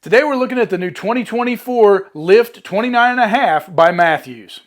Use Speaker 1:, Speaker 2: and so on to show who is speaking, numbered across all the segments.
Speaker 1: Today we're looking at the new 2024 Lift 29.5 by Mathews.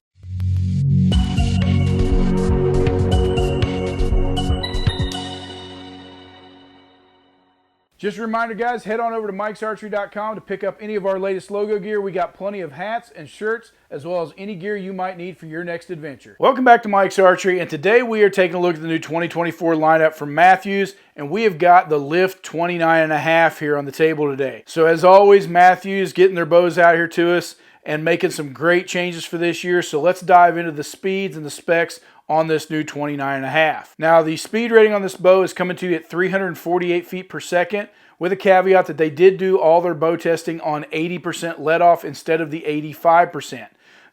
Speaker 1: Just a reminder, guys, head on over to mikesarchery.com to pick up any of our latest logo gear. We got plenty of hats and shirts, as well as any gear you might need for your next adventure. Welcome back to Mike's Archery, and today we are taking a look at the new 2024 lineup from Mathews, and we have got the Lift 29.5 here on the table today. So as always, Mathews getting their bows out here to us and making some great changes for this year. So let's dive into the speeds and the specs on this new 29.5. Now the speed rating on this bow is coming to you at 348 feet per second, with a caveat that they did do all their bow testing on 80% let off instead of the 85%.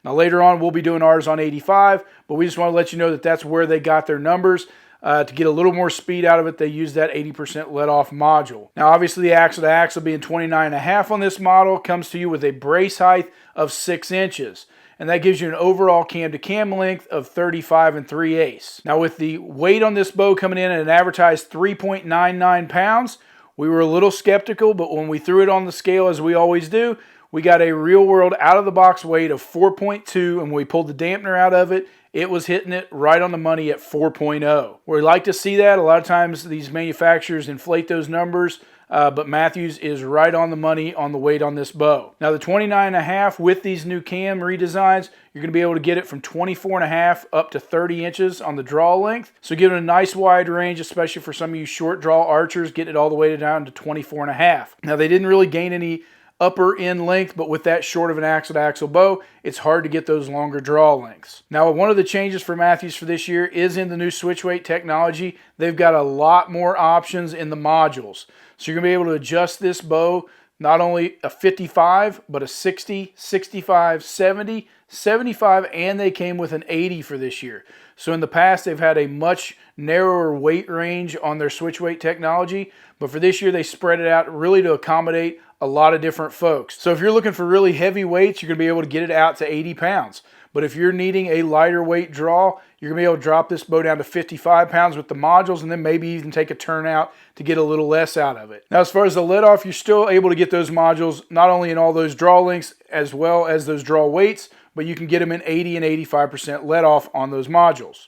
Speaker 1: Now later on we'll be doing ours on 85, but we just want to let you know that that's where they got their numbers. To get a little more speed out of it, they use that 80% let off module. Now obviously the axle to axle being 29.5 on this model comes to you with a brace height of 6 inches. And that gives you an overall cam to cam length of 35 3/8. Now with the weight on this bow coming in at an advertised 3.99 pounds, we were a little skeptical, but when we threw it on the scale, as we always do, we got a real world out of the box weight of 4.2, and when we pulled the dampener out of it, it was hitting it right on the money at 4.0. We like to see that. A lot of times these manufacturers inflate those numbers, but Mathews is right on the money on the weight on this bow. Now the 29.5 with these new cam redesigns, you're going to be able to get it from 24.5 up to 30 inches on the draw length. So giving a nice wide range, especially for some of you short draw archers, getting it all the way down to 24.5. Now they didn't really gain any upper end length, but with that short of an axle to axle bow, it's hard to get those longer draw lengths. Now one of the changes for Mathews for this year is in the new switch weight technology. They've got a lot more options in the modules. So you're going to be able to adjust this bow, not only a 55, but a 60, 65, 70, 75, and they came with an 80 for this year. So in the past, they've had a much narrower weight range on their switch weight technology, but for this year, they spread it out really to accommodate a lot of different folks. So if you're looking for really heavy weights, you're going to be able to get it out to 80 pounds. But if you're needing a lighter weight draw, you're going to be able to drop this bow down to 55 pounds with the modules, and then maybe even take a turn out to get a little less out of it. Now as far as the let off, you're still able to get those modules not only in all those draw lengths as well as those draw weights, but you can get them in 80 and 85% let off on those modules.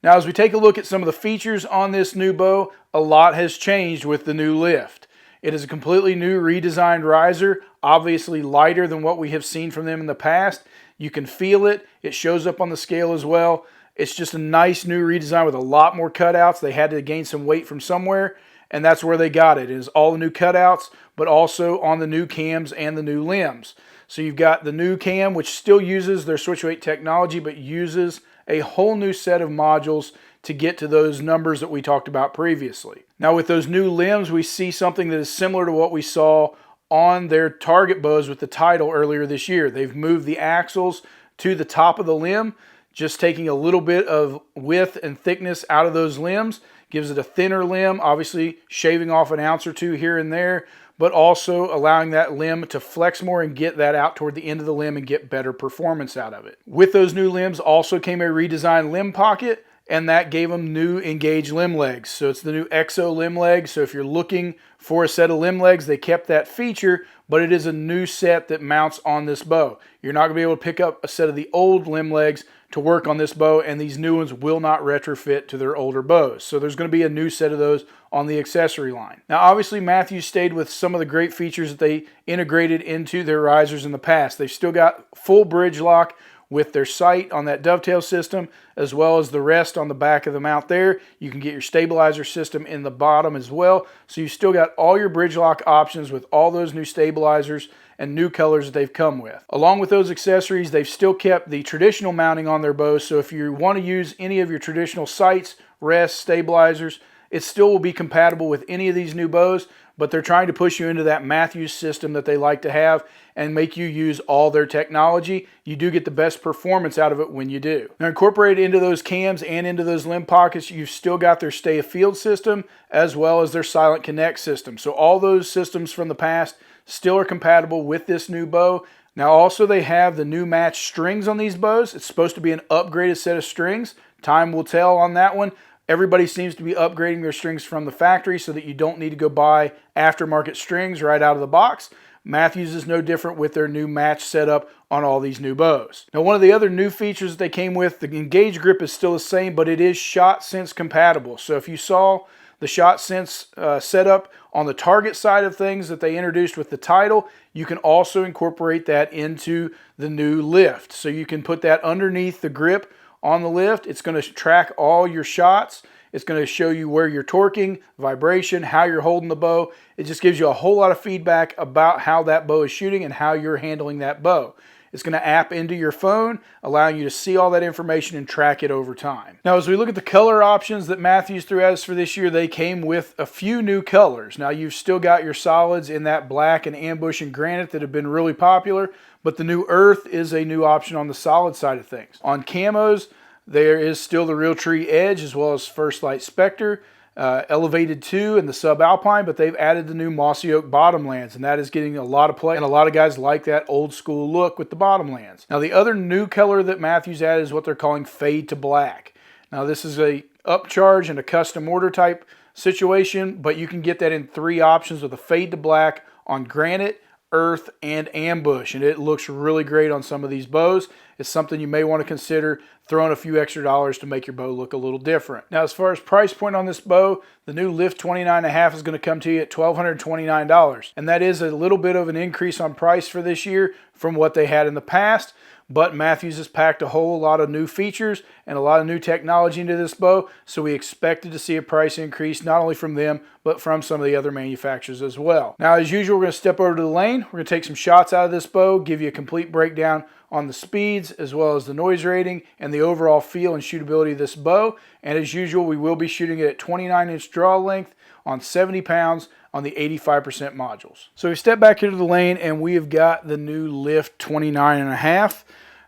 Speaker 1: Now as we take a look at some of the features on this new bow, a lot has changed with the new Lift. It is a completely new redesigned riser, obviously lighter than what we have seen from them in the past. You can feel it. It shows up on the scale as well. It's just a nice new redesign with a lot more cutouts. They had to gain some weight from somewhere, and that's where they got it. It is all the new cutouts, but also on the new cams and the new limbs. So you've got the new cam, which still uses their switch weight technology, but uses a whole new set of modules to get to those numbers that we talked about previously. Now with those new limbs, we see something that is similar to what we saw on their target bows with the Tidal earlier this year. They've moved the axles to the top of the limb, just taking a little bit of width and thickness out of those limbs, gives it a thinner limb, obviously shaving off an ounce or two here and there, but also allowing that limb to flex more and get that out toward the end of the limb and get better performance out of it. With those new limbs also came a redesigned limb pocket, and that gave them new engaged limb legs. So it's the new EXO limb legs. So if you're looking for a set of limb legs, they kept that feature, but it is a new set that mounts on this bow. You're not going to be able to pick up a set of the old limb legs to work on this bow, and these new ones will not retrofit to their older bows. So there's going to be a new set of those on the accessory line. Now obviously Mathews stayed with some of the great features that they integrated into their risers in the past. They've still got full bridge lock with their sight on that dovetail system, as well as the rest on the back of the mount there. You can get your stabilizer system in the bottom as well. So you've still got all your bridge lock options with all those new stabilizers and new colors that they've come with. Along with those accessories, they've still kept the traditional mounting on their bows. So if you want to use any of your traditional sights, rests, stabilizers, it still will be compatible with any of these new bows, but they're trying to push you into that Mathews system that they like to have and make you use all their technology. You do get the best performance out of it when you do. Now incorporated into those cams and into those limb pockets, you've still got their stay afield system as well as their silent connect system. So all those systems from the past still are compatible with this new bow. Now also they have the new match strings on these bows. It's supposed to be an upgraded set of strings. Time will tell on that one. Everybody seems to be upgrading their strings from the factory so that you don't need to go buy aftermarket strings right out of the box. Mathews is no different with their new match setup on all these new bows. Now, one of the other new features that they came with, the Engage grip is still the same, but it is ShotSense compatible. So if you saw the ShotSense setup on the Target side of things that they introduced with the title, you can also incorporate that into the new lift. So you can put that underneath the grip on the lift. It's going to track all your shots. It's going to show you where you're torquing, vibration, how you're holding the bow. It just gives you a whole lot of feedback about how that bow is shooting and how you're handling that bow. It's going to app into your phone, allowing you to see all that information and track it over time. Now, as we look at the color options that Mathews threw at us for this year, they came with a few new colors. Now, you've still got your solids in that black and ambush and granite that have been really popular, but the new earth is a new option on the solid side of things. On camos, there is still the Realtree Edge as well as First Light Spectre, Elevated 2 and the Subalpine, but they've added the new Mossy Oak Bottomlands, and that is getting a lot of play, and a lot of guys like that old school look with the Bottomlands. Now, the other new color that Mathews added is what they're calling Fade to Black. Now, this is a upcharge and a custom order type situation, but you can get that in 3 options with a Fade to Black on granite, earth, and ambush, and it looks really great on some of these bows. It's something you may want to consider throwing a few extra dollars to make your bow look a little different. Now, as far as price point on this bow, the new Lift 29.5 is going to come to you at $1,229, and that is a little bit of an increase on price for this year from what they had in the past. But Mathews has packed a whole lot of new features and a lot of new technology into this bow, so we expected to see a price increase not only from them, but from some of the other manufacturers as well. Now, as usual, we're going to step over to the lane. We're going to take some shots out of this bow, give you a complete breakdown on the speeds, as well as the noise rating and the overall feel and shootability of this bow. And as usual, we will be shooting it at 29-inch draw length on 70 pounds on the 85% modules. So we step back into the lane and we have got the new Lift 29.5.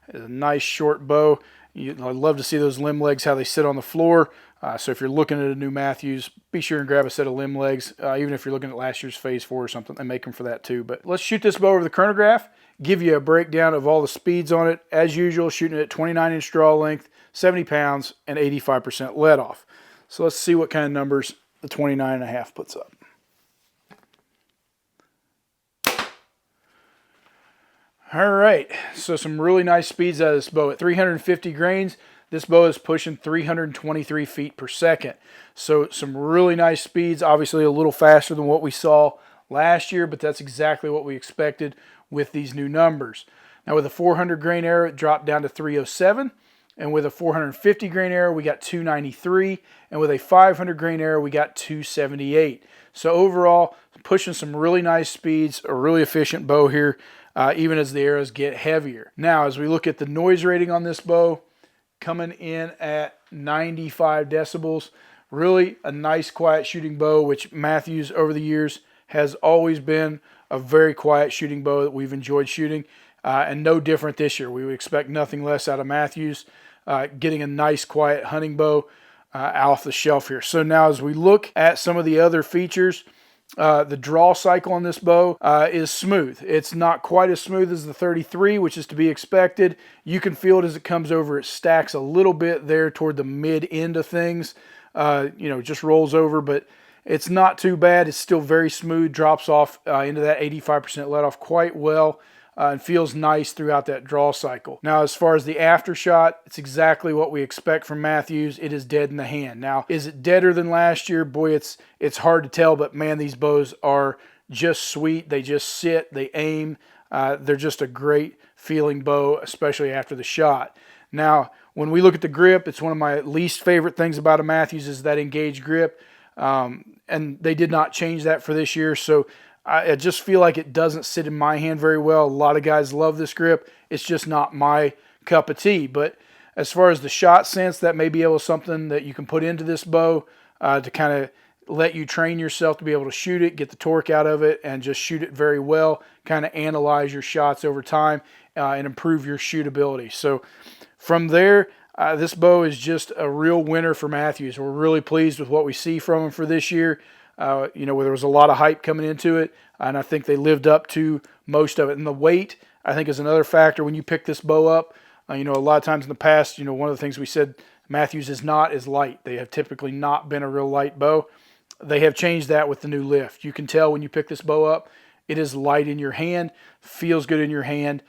Speaker 1: It's a nice short bow. I'd love to see those limb legs, how they sit on the floor. So if you're looking at a new Mathews, be sure and grab a set of limb legs. Even if you're looking at last year's Phase 4 or something, they make them for that too. But let's shoot this bow over the chronograph, give you a breakdown of all the speeds on it. As usual, shooting it at 29-inch draw length, 70 pounds, and 85% let off. So let's see what kind of numbers the 29.5 puts up. All right, so some really nice speeds out of this bow. At 350 grains, this bow is pushing 323 feet per second. So some really nice speeds, obviously a little faster than what we saw last year, but that's exactly what we expected with these new numbers. Now with a 400 grain arrow, it dropped down to 307. And with a 450 grain arrow, we got 293. And with a 500 grain arrow, we got 278. So overall, pushing some really nice speeds, a really efficient bow here, even as the arrows get heavier. Now, as we look at the noise rating on this bow, coming in at 95 decibels. Really a nice quiet shooting bow, which Mathews over the years has always been a very quiet shooting bow that we've enjoyed shooting. And no different this year. We would expect nothing less out of Mathews, getting a nice quiet hunting bow off the shelf here. So now as we look at some of the other features, the draw cycle on this bow is smooth. It's not quite as smooth as the 33, which is to be expected. You can feel it as it comes over. It stacks a little bit there toward the mid end of things. Just rolls over, but it's not too bad. It's still very smooth, drops off into that 85% let off quite well. And feels nice throughout that draw cycle. Now, as far as the aftershot, it's exactly what we expect from Mathews. It is dead in the hand. Now, is it deader than last year? Boy, it's hard to tell, but man, these bows are just sweet. They just sit, they aim. They're just a great feeling bow, especially after the shot. Now, when we look at the grip, it's one of my least favorite things about a Mathews is that Engage grip. And they did not change that for this year, so I just feel like it doesn't sit in my hand very well. A lot of guys love this grip. It's just not my cup of tea. But as far as the ShotSense, that may be something that you can put into this bow to kind of let you train yourself to be able to shoot it, get the torque out of it, and just shoot it very well, kind of analyze your shots over time and improve your shootability. So from there, this bow is just a real winner for Mathews. We're really pleased with what we see from him for this year. Where there was a lot of hype coming into it, and I think they lived up to most of it. And the weight, I think, is another factor when you pick this bow up. A lot of times in the past, one of the things we said Mathews is not as light. They have typically not been a real light bow. They have changed that with the new lift. You can tell when you pick this bow up, It is light in your hand, feels good in your hand.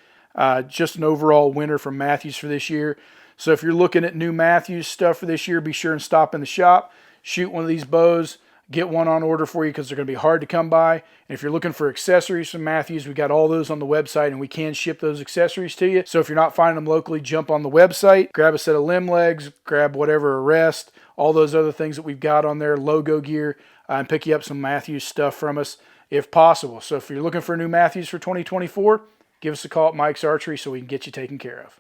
Speaker 1: Just an overall winner from Mathews for this year. So if you're looking at new Mathews stuff for this year, be sure and stop in the shop, shoot one of these bows, get one on order for you because they're going to be hard to come by. And if you're looking for accessories from Mathews, we got all those on the website and we can ship those accessories to you. So if you're not finding them locally, jump on the website, grab a set of limb legs, grab whatever arrest, all those other things that we've got on there, logo gear, and pick you up some Mathews stuff from us if possible. So if you're looking for a new Mathews for 2024, give us a call at Mike's Archery so we can get you taken care of.